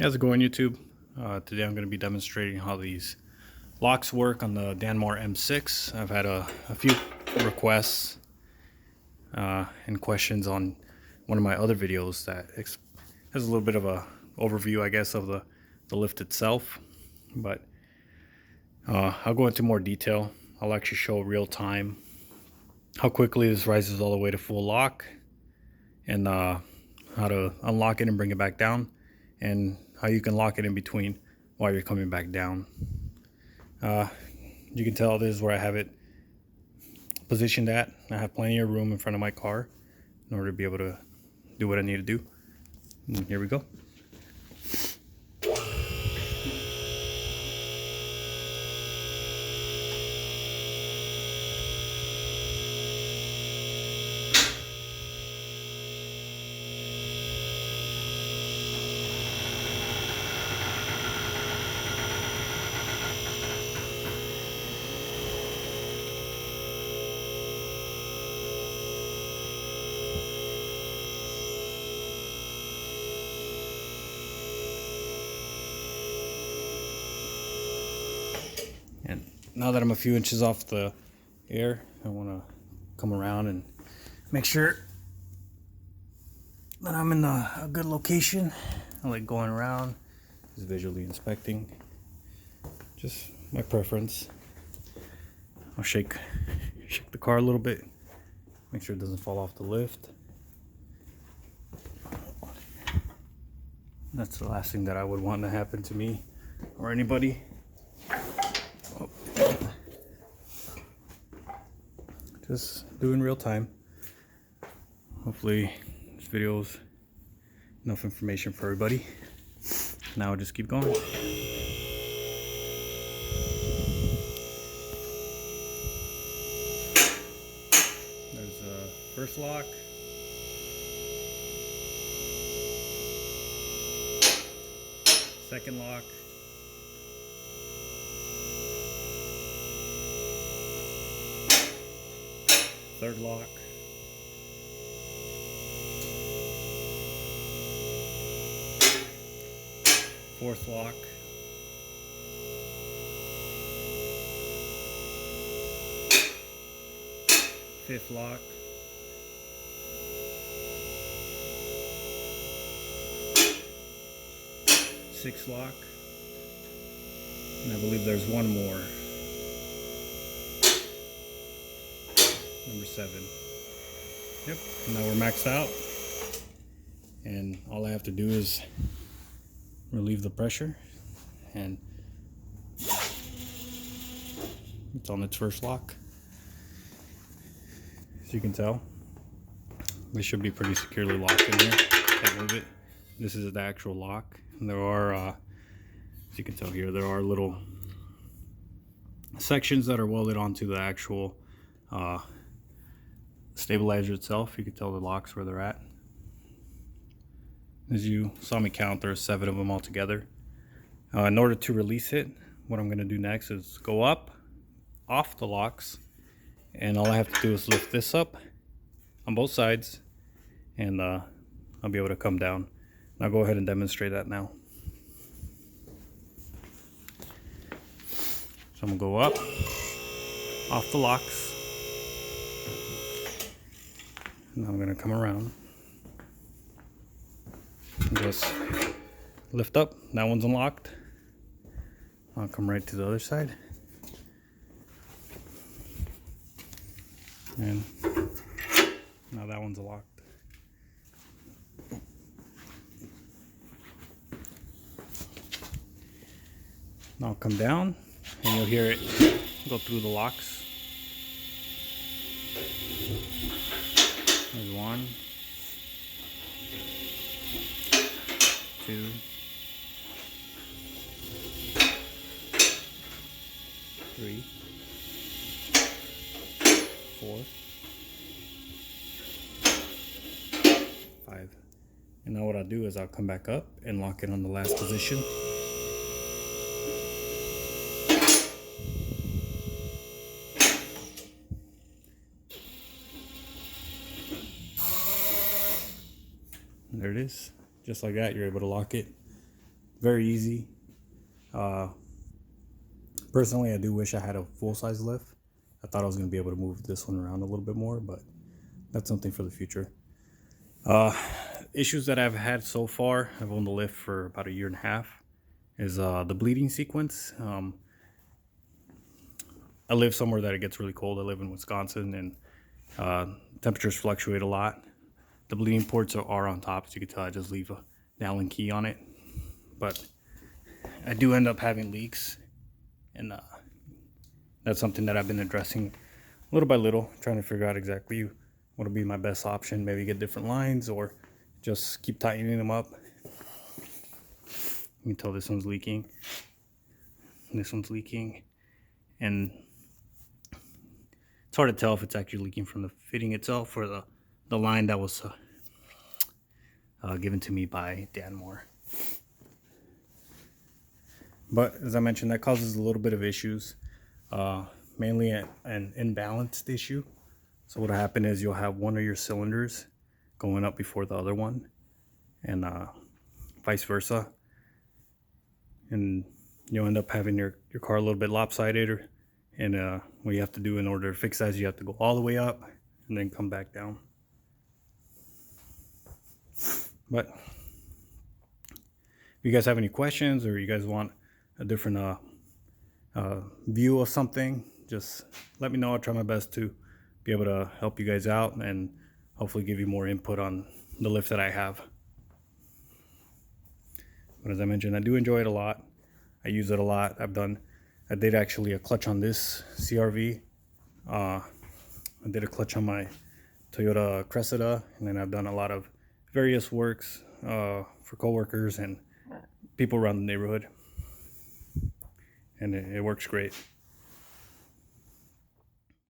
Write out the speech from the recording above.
How's it going, YouTube? Today I'm going to be demonstrating how these locks work on the Dannmar M6. I've had a few requests and questions on one of my other videos that has a little bit of a overview, I guess, of the lift itself. But I'll go into more detail. I'll actually show real time how quickly this rises all the way to full lock, and how to unlock it and bring it back down, and how you can lock it in between while you're coming back down. You can tell this is where I have it positioned at. I have plenty of room in front of my car in order to be able to do what I need to do. And here we go. And now that I'm a few inches off the air, I want to come around and make sure that I'm in a good location. I like going around, just visually inspecting, just my preference. I'll shake the car a little bit, make sure it doesn't fall off the lift. That's the last thing that I would want to happen to me or anybody. Just do in real time. Hopefully this video's enough information for everybody. Now I'll just keep going. There's a first lock. Second lock. Third lock. Fourth lock. Fifth lock. Sixth lock. And I believe there's one more. Number 7. Yep, now we're maxed out, and all I have to do is relieve the pressure, and it's on its first lock. As you can tell, this should be pretty securely locked in here. Can't move it. This is the actual lock, and there are, as you can tell here, there are little sections that are welded onto the actual stabilizer itself. You can tell the locks where they're at. As you saw me count, there's 7 of them all together. In order to release it, what I'm going to do next is go up off the locks, and all I have to do is lift this up on both sides, and I'll be able to come down. And I'll go ahead and demonstrate that now. So I'm going to go up off the locks. Now I'm going to come around and just lift up. That one's unlocked. I'll come right to the other side. And now that one's locked. Now I'll come down, and you'll hear it go through the locks. There's 1, 2, 3, 4, 5. And now what I'll do is I'll come back up and lock it on the last position. And there it is. Just like that, you're able to lock it very easy. Personally, I do wish I had a full-size lift. I thought I was going to be able to move this one around a little bit more, but that's something for the future. Issues that I've had so far, I've owned the lift for about a year and a half, is the bleeding sequence. I live somewhere that it gets really cold. I live in Wisconsin, and temperatures fluctuate a lot. The bleeding ports are on top, as you can tell. I just leave an Allen key on it, but I do end up having leaks, and that's something that I've been addressing little by little, trying to figure out exactly what will be my best option. Maybe get different lines or just keep tightening them up. You can tell this one's leaking. This one's leaking. And it's hard to tell if it's actually leaking from the fitting itself or the line that was given to me by Dannmar. But as I mentioned, that causes a little bit of issues, mainly an imbalanced issue. So what'll happen is you'll have one of your cylinders going up before the other one, and vice versa. And you'll end up having your car a little bit lopsided, and what you have to do in order to fix that is you have to go all the way up and then come back down. But if you guys have any questions or you guys want a different view of something, just let me know. I'll try my best to be able to help you guys out and hopefully give you more input on the lift that I have. But as I mentioned, I do enjoy it a lot. I use it a lot. I did actually a clutch on this CRV. I did a clutch on my Toyota Cressida, and then I've done a lot of various works for coworkers and people around the neighborhood, and it works great.